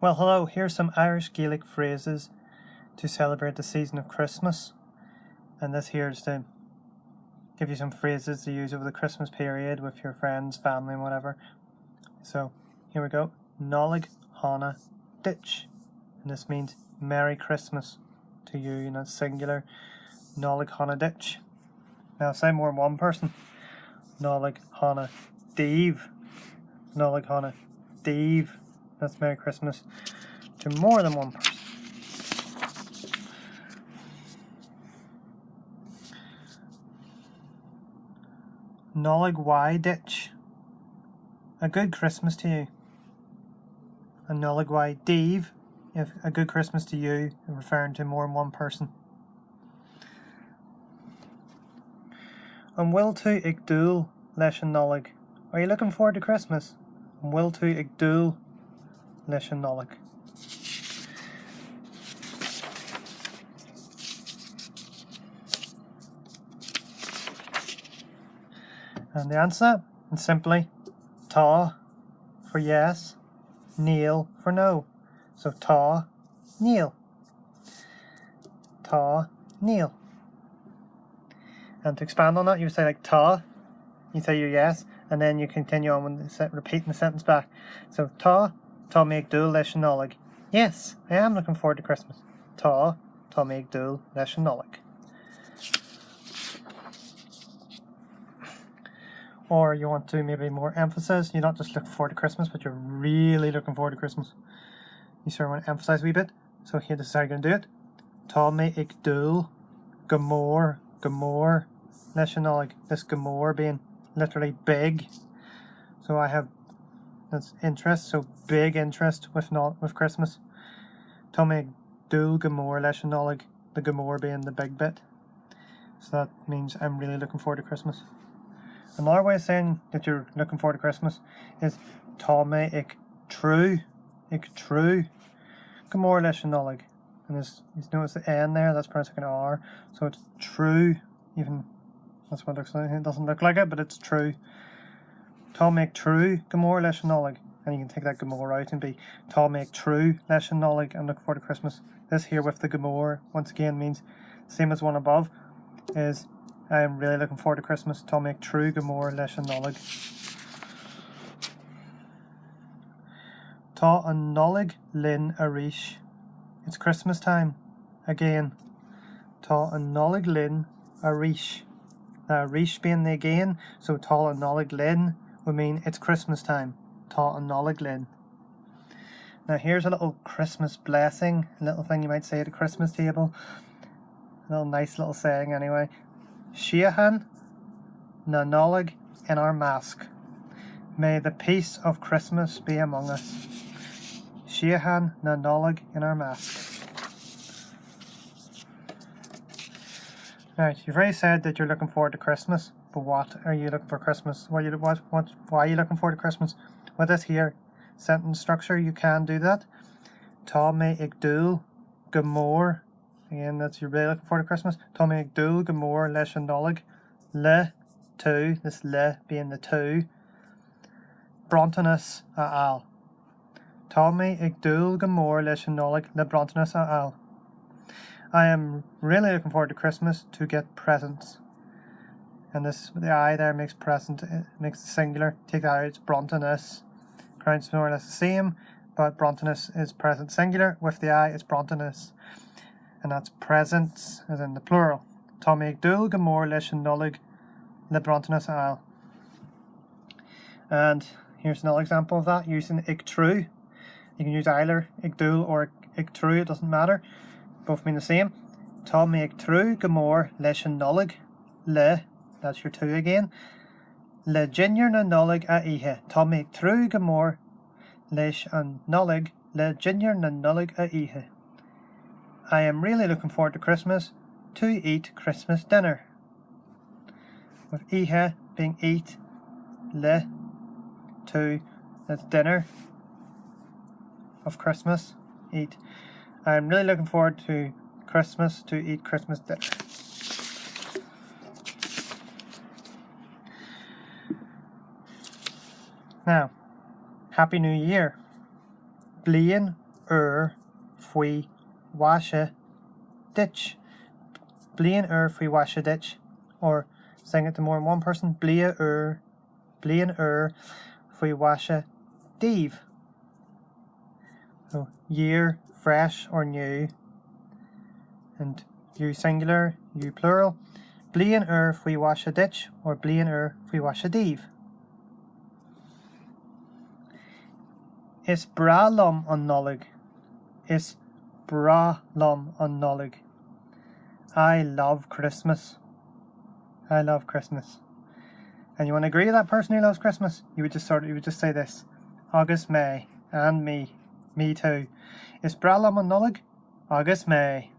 Well, hello, here's some Irish Gaelic phrases to celebrate the season of Christmas. And this here is to give you some phrases to use over the Christmas period with your friends, family, and whatever. So, here we go. Nollaig Shona ditch. And this means Merry Christmas to you, singular. Nollaig Shona ditch. Now, say more than one person. Nollaig Shona daoibh. Nollaig Shona daoibh. That's Merry Christmas to more than one person. Nollaig ditch. A good Christmas to you. And Nollaig daoibh, if a good Christmas to you, referring to more than one person. And will to ag dúil leis an Nollaig. Are you looking forward to Christmas? And will to ag dúil leis an Nollaig. And the answer is simply tá for yes, níl for no. So tá, níl. Tá, níl. And to expand on that, you would say like tá, you say your yes, and then you continue on with repeating the sentence back. So tá mé ag dúil leis an Nollaig. Yes, I am looking forward to Christmas. Tá mé ag dúil leis an Nollaig. Or you want to maybe more emphasis. You're not just looking forward to Christmas, but you're really looking forward to Christmas. You sort of want to emphasize a wee bit. So here, this is how you're going to do it. Tá mé ag dúil go mór leis an Nollaig. This go mór being literally big. So I have, that's interest, so big interest with Christmas. Tá mé ag dúil go mór leis an Nollaig. The go mór being the big bit. So that means I'm really looking forward to Christmas. Another way of saying that you're looking forward to Christmas is tá mé ag trú go mór leis an Nollaig. And you notice the N there, that's pronounced like an R. So it's true, even, that's what it looks like. It doesn't look like it, but it's true. Tá mé ag trú go mór leis an Nollaig. And you can take that go mór out and be tá mé ag trú leis an Nollaig. I'm looking forward to Christmas. This here with the go mór, once again, means same as one above, is I am really looking forward to Christmas. Tá mé ag trú go mór leis an Nollaig. Tá an Nollaig linn a ríis. It's Christmas time. Again. Tá an Nollaig linn a ríis. Now, ríis being the again, so tá an Nollaig linn would mean it's Christmas time. Tá an Nollaig linn. Now, here's a little Christmas blessing, a little thing you might say at a Christmas table. A little nice little saying, anyway. Síocháin na Nollaig in our mask. May the peace of Christmas be among us. Síocháin na Nollaig in our mask. Right, you've already said that you're looking forward to Christmas, but what are you looking for Christmas? Why are you looking forward to Christmas? With this here sentence structure, you can do that. Tá mé ag dúil go mór. Again, that's you're really looking forward to Christmas. Tá mé ag dúil go mór leis an Nollaig. Le, two, this le being the two. Brontanas a al. Tá mé ag dúil go mór leis an Nollaig le brontanas a al. I am really looking forward to Christmas to get presents. And this, the I there makes present, it makes it singular. Take that out, it's brontanas. Ground's more or less the same, but brontanas is present singular. With the I, it's brontanas. And that's presents, as in the plural. Tá mé ag dúil go mór leis an Nollaig le brontanas a al. And here's another example of that, using ag trú. You can use either ag dúil or ag trú, it doesn't matter. Both mean the same. Tá mé ag trú go mór leis an Nollaig. Le, that's your two again. Le ginear na Nollaig a ihe. Tá mé ag trú go mór leis an Nollaig. Le ginear na Nollaig a ihe. I am really looking forward to Christmas to eat Christmas dinner. With ihe being eat, le, to, that's dinner of Christmas, eat. I am really looking forward to Christmas to eat Christmas dinner. Now, Happy New Year. Athbhliain faoi mhaise ditch. Blian faoi mhaise ditch. Or sing it to more than one person. Blian faoi mhaise daoibh. So year, fresh or new. And you singular, you plural. Blian faoi mhaise ditch or blian faoi mhaise daoibh. Is bra lom an Nollaig. Is bra lom an Nollaig. I love Christmas. I love Christmas. And you want to agree with that person who loves Christmas? You would just say this. Agus May. And me. Me too. Is bra lom an Nollaig? Agus May.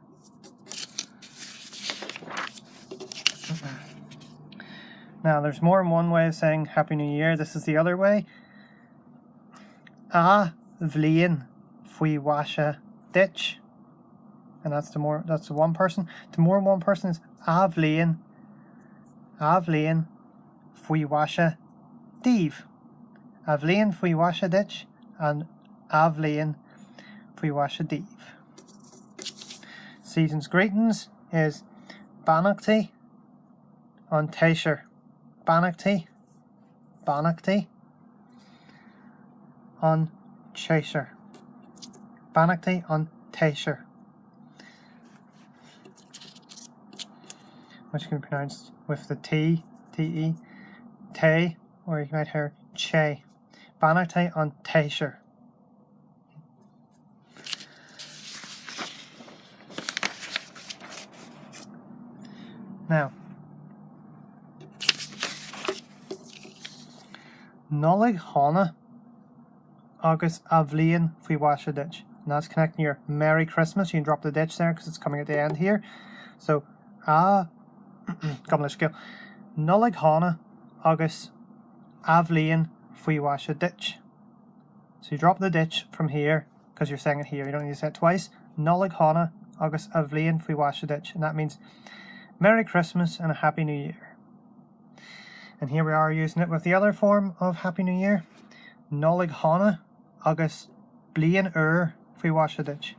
Now there's more than one way of saying Happy New Year. This is the other way. Athbhliain faoi mhaise ditch. And that's the one person. The more than one person is Athbhliain faoi mhaise daoibh. Athbhliain faoi mhaise ditch and Athbhliain faoi mhaise daoibh. Season's greetings is Banachty on Taisir. Banachty on Taisir. Banachty on Taisir. Which you can pronounce with the T, T-E, Tay, or you might hear Che. Banachty on Taisir. Now, Nollaig Shona agus Athbhliain faoi mhaise ditch. And that's connecting your Merry Christmas. You can drop the ditch there because it's coming at the end here. So, Gaeilge. Nollaig Shona agus Athbhliain faoi mhaise ditch. So you drop the ditch from here because you're saying it here. You don't need to say it twice. Nollaig Shona agus Athbhliain faoi mhaise ditch. And that means Merry Christmas and a Happy New Year. And here we are using it with the other form of Happy New Year. Nollaig Shona agus blian faoi mhaise ditch.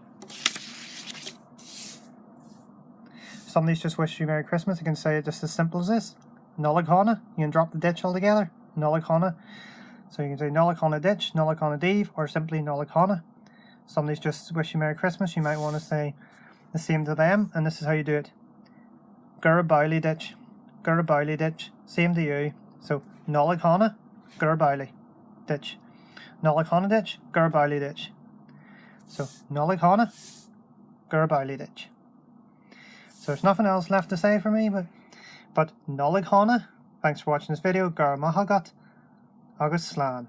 Somebody's just wished you Merry Christmas. You can say it just as simple as this. Nollaig Shona. You can drop the ditch altogether. Nollaig Shona. So you can say Nollaig Shona ditch, Nollaig Shona daoibh, or simply Nollaig Shona. Somebody's just wished you Merry Christmas. You might want to say the same to them. And this is how you do it. Gaeilge ditch. Gaeilge ditch. Same to you. So Nollaig Shona, Gaeilge ditch. Nollaig Shona ditch, Gaeilge ditch. So Nollaig Shona, Gaeilge ditch. So there's nothing else left to say for me, but Nollaig Shona. Thanks for watching this video. Gar mahagat agus slán.